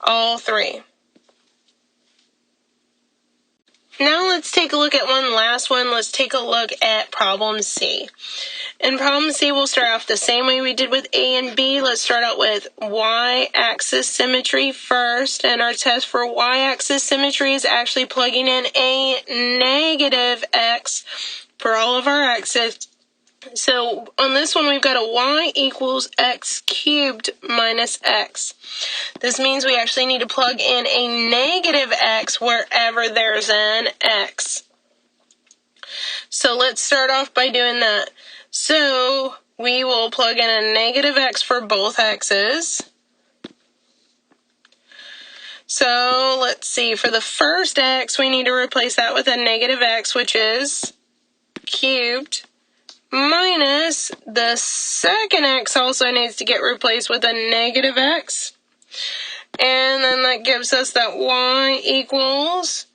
all three. Now let's take a look at one last one. Let's take a look at problem C. In problem C, we'll start off the same way we did with A and B. Let's start out with y-axis symmetry first. And our test for y-axis symmetry is actually plugging in a negative x for all of our x's. So on this one, we've got a y equals x cubed minus x. This means we actually need to plug in a negative x wherever there's an x. So let's start off by doing that. So we will plug in a negative x for both x's. So let's see, for the first x, we need to replace that with a negative x, which is cubed, minus the second x also needs to get replaced with a negative x. And then that gives us that y equals,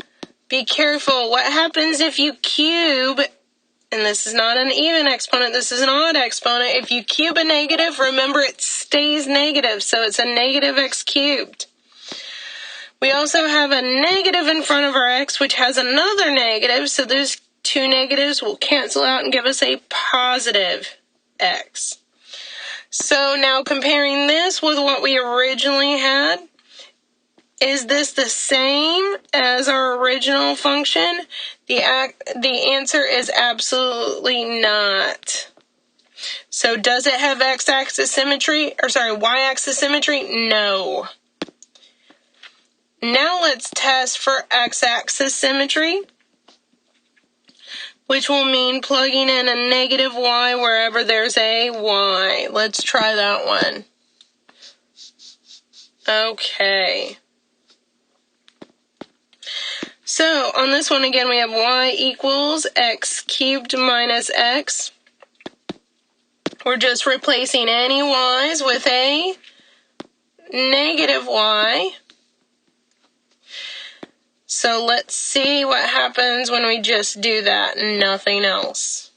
be careful, what happens if you cube, and this is not an even exponent, this is an odd exponent. If you cube a negative, remember it stays negative, so it's a negative x cubed. We also have a negative in front of our x, which has another negative, so those two negatives will cancel out and give us a positive x. So now comparing this with what we originally had, is this the same as our original function? The answer is absolutely not. So does it have y-axis symmetry? No. Now let's test for x-axis symmetry, which will mean plugging in a negative y wherever there's a y. Let's try that one. Okay. So on this one again, we have y equals x cubed minus x. We're just replacing any y's with a negative y. So let's see what happens when we just do that and nothing else.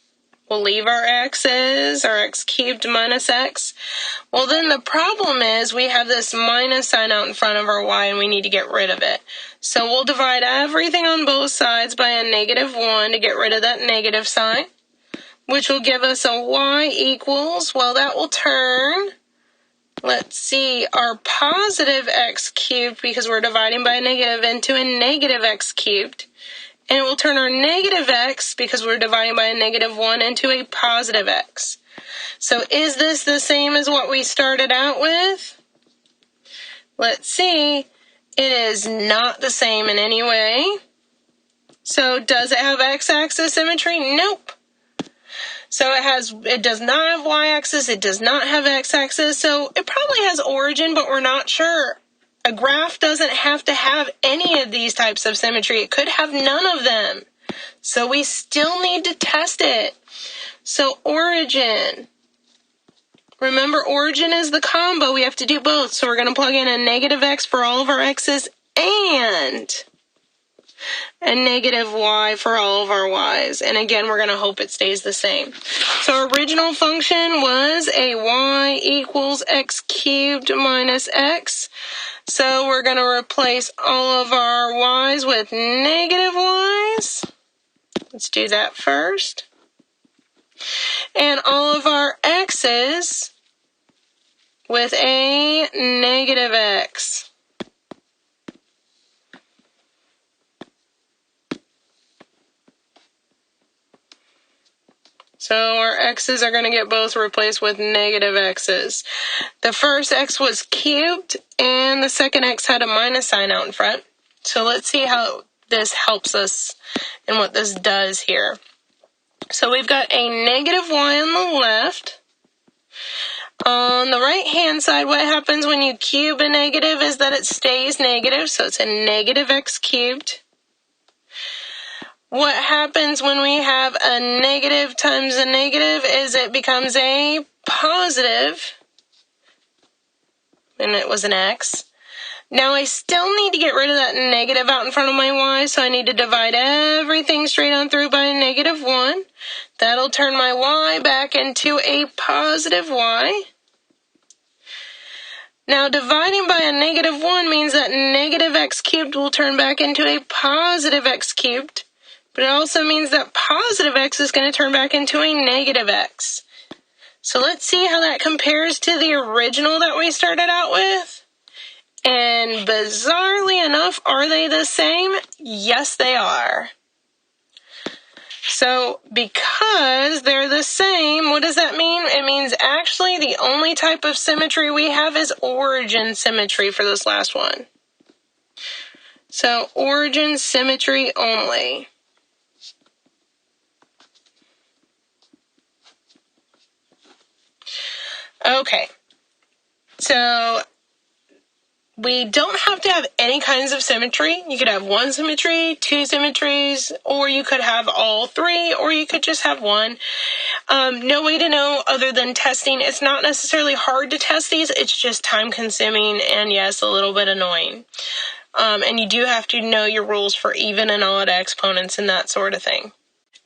We'll leave our x's, our x cubed minus x. Well, then the problem is we have this minus sign out in front of our y and we need to get rid of it. So we'll divide everything on both sides by a negative 1 to get rid of that negative sign, which will give us a y equals, well, that will turn, let's see, our positive x cubed, because we're dividing by a negative, into a negative x cubed. And it will turn our negative x, because we're dividing by a negative 1, into a positive x. So is this the same as what we started out with? Let's see. It is not the same in any way. So does it have x-axis symmetry? Nope. So it does not have y-axis, it does not have x-axis, so it probably has origin, but we're not sure. A graph doesn't have to have any of these types of symmetry. It could have none of them. So we still need to test it. So origin. Remember, origin is the combo. We have to do both. So we're going to plug in a negative x for all of our x's and a negative y for all of our y's. And again, we're going to hope it stays the same. So our original function was a y equals x cubed minus x. So we're going to replace all of our y's with negative y's. Let's do that first. And all of our x's with a negative x. So our x's are going to get both replaced with negative x's. The first x was cubed, and the second x had a minus sign out in front. So let's see how this helps us and what this does here. So we've got a negative y on the left. On the right-hand side, what happens when you cube a negative is that it stays negative, so it's a negative x cubed. What happens when we have a negative times a negative is it becomes a positive, and it was an x. Now I still need to get rid of that negative out in front of my y, so I need to divide everything straight on through by a negative 1. That'll turn my y back into a positive y. Now, dividing by a -1 means that negative x cubed will turn back into a positive x cubed, but it also means that positive x is going to turn back into a negative x. So let's see how that compares to the original that we started out with. And bizarrely enough, are they the same? Yes, they are. So because they're the same, what does that mean? It means actually the only type of symmetry we have is origin symmetry for this last one. So origin symmetry only. Okay, so we don't have to have any kinds of symmetry. You could have one symmetry, two symmetries, or you could have all three, or you could just have one. No way to know other than testing. It's not necessarily hard to test these. It's just time consuming and, yes, a little bit annoying. And you do have to know your rules for even and odd exponents and that sort of thing.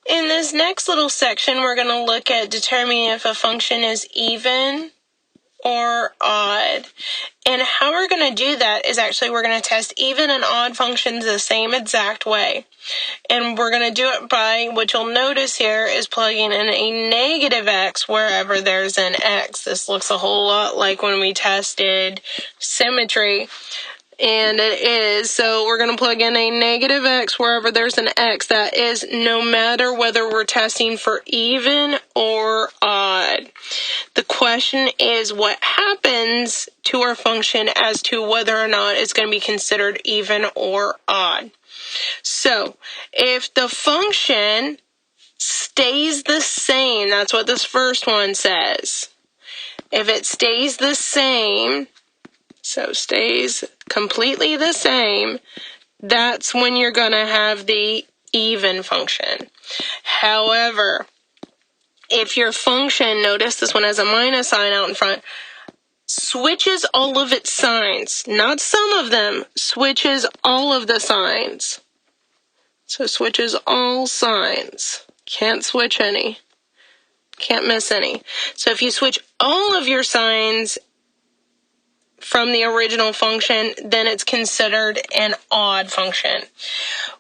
In this next little section, we're going to look at determining if a function is even or odd. And how we're going to do that is actually we're going to test even and odd functions the same exact way. And we're going to do it by, what you'll notice here, is plugging in a negative x wherever there's an x. This looks a whole lot like when we tested symmetry. And it is, so we're going to plug in a negative x wherever there's an x. That is no matter whether we're testing for even or odd. The question is what happens to our function as to whether or not it's going to be considered even or odd. So if the function stays the same, that's what this first one says. If it stays the same, so stays completely the same, that's when you're going to have the even function. However, if your function, notice this one has a minus sign out in front, switches all of its signs, not some of them, switches all of the signs. So switches all signs. Can't switch any. Can't miss any. So if you switch all of your signs from the original function, then it's considered an odd function.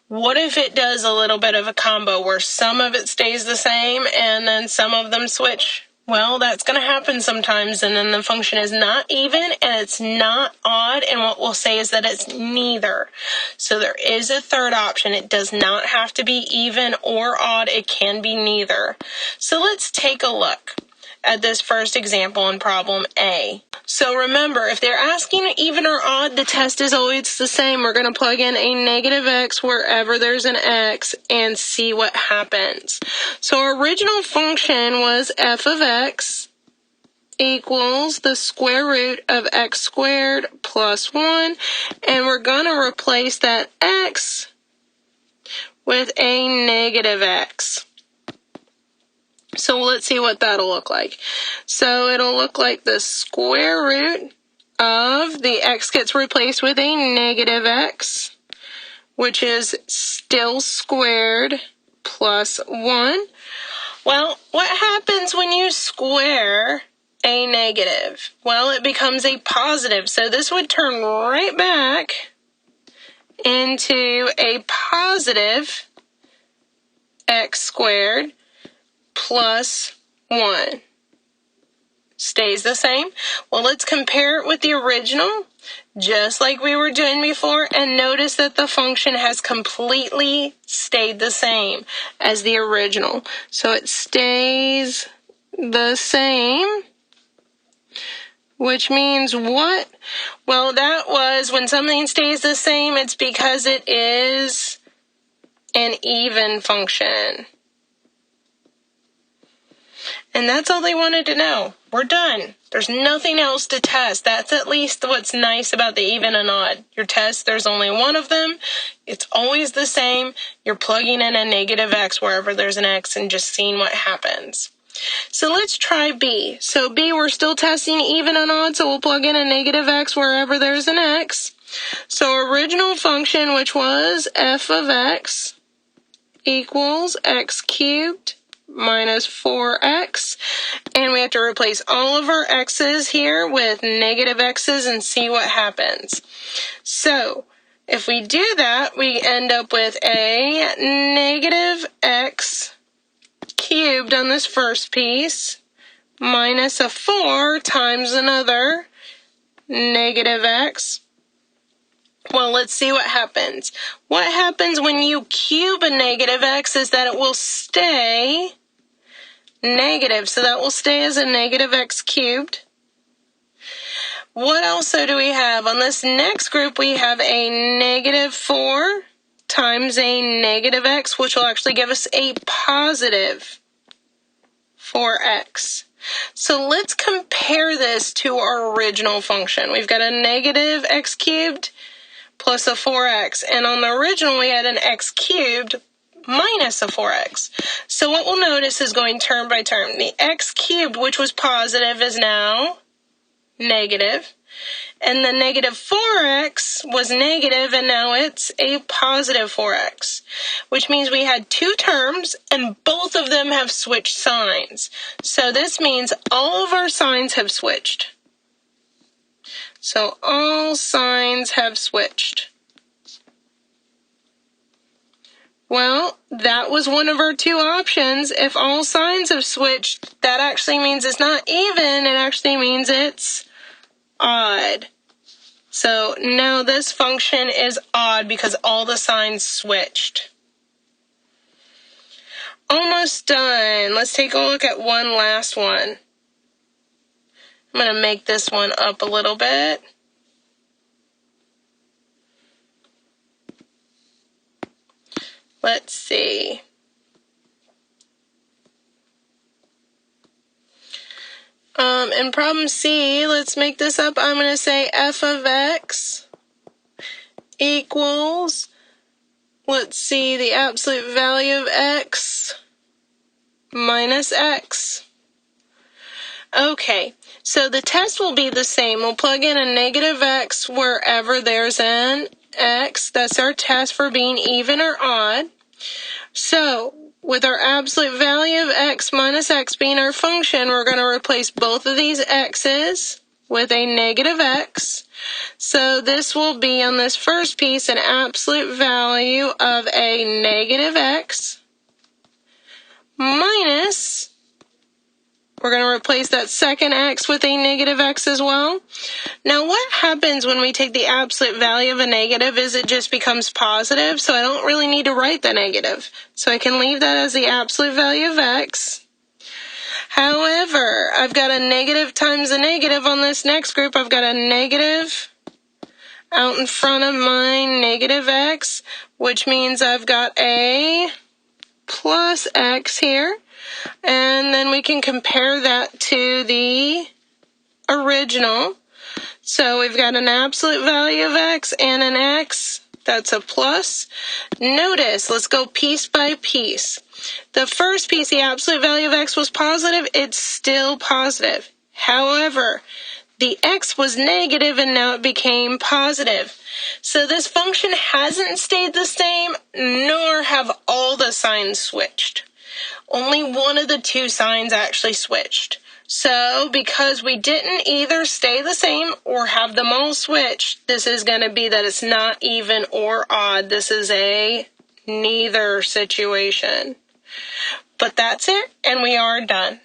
What if it does a little bit of a combo where some of it stays the same and then some of them switch? Well, that's going to happen sometimes, and then the function is not even and it's not odd, and what we'll say is that it's neither. So there is a third option. It does not have to be even or odd. It can be neither. So let's take a look at this first example in problem A. So remember, if they're asking even or odd, the test is always the same. We're going to plug in a negative x wherever there's an x and see what happens. So our original function was f of x equals the square root of x squared plus 1, and we're going to replace that x with a negative x. So let's see what that'll look like. So it'll look like the square root of the x gets replaced with a negative x, which is still squared plus 1. Well, what happens when you square a negative? Well, it becomes a positive. So this would turn right back into a positive x squared plus 1. Stays the same. Well, let's compare it with the original, just like we were doing before, and notice that the function has completely stayed the same as the original. So it stays the same, which means what? Well, that was when something stays the same, it's because it is an even function. And that's all they wanted to know. We're done. There's nothing else to test. That's at least what's nice about the even and odd. Your test, there's only one of them. It's always the same. You're plugging in a negative x wherever there's an x and just seeing what happens. So let's try B. So B, we're still testing even and odd, so we'll plug in a negative x wherever there's an x. So original function, which was f of x, equals x cubed minus 4x. And we have to replace all of our x's here with negative x's and see what happens. So, if we do that, we end up with a negative x cubed on this first piece minus a 4 times another negative x. Well, let's see what happens. What happens when you cube a negative x is that it will stay negative, so that will stay as a negative x cubed. What else do we have? On this next group, we have a negative 4 times a negative x, which will actually give us a positive 4x. So let's compare this to our original function. We've got a negative x cubed plus a 4x, and on the original we had an x cubed minus a 4x. So what we'll notice is going term by term. The x cubed, which was positive, is now negative, and the negative 4x was negative, and now it's a positive 4x, which means we had two terms, and both of them have switched signs. So this means all of our signs have switched. So all signs have switched. Well, that was one of our two options. If all signs have switched, that actually means it's not even. It actually means it's odd. So no, this function is odd because all the signs switched. Almost done. Let's take a look at one last one. I'm going to make this one up a little bit. Let's see. In problem C, let's make this up. I'm going to say f of x equals, let's see, the absolute value of x minus x. Okay, so the test will be the same. We'll plug in a negative x wherever there's an x. That's our test for being even or odd. So, with our absolute value of x minus x being our function, we're going to replace both of these x's with a negative x. So this will be on this first piece an absolute value of a negative x minus, we're going to replace that second x with a negative x as well. Now what happens when we take the absolute value of a negative is it just becomes positive, so I don't really need to write the negative. So I can leave that as the absolute value of x. However, I've got a negative times a negative on this next group. I've got a negative out in front of my negative x, which means I've got a plus x here. And then we can compare that to the original. So we've got an absolute value of x and an x. That's a plus. Notice, let's go piece by piece. The first piece, the absolute value of x was positive. It's still positive. However, the x was negative and now it became positive. So this function hasn't stayed the same, nor have all the signs switched. Only one of the two signs actually switched. So, because we didn't either stay the same or have them all switched, this is going to be that it's not even or odd. This is a neither situation. But that's it, and we are done.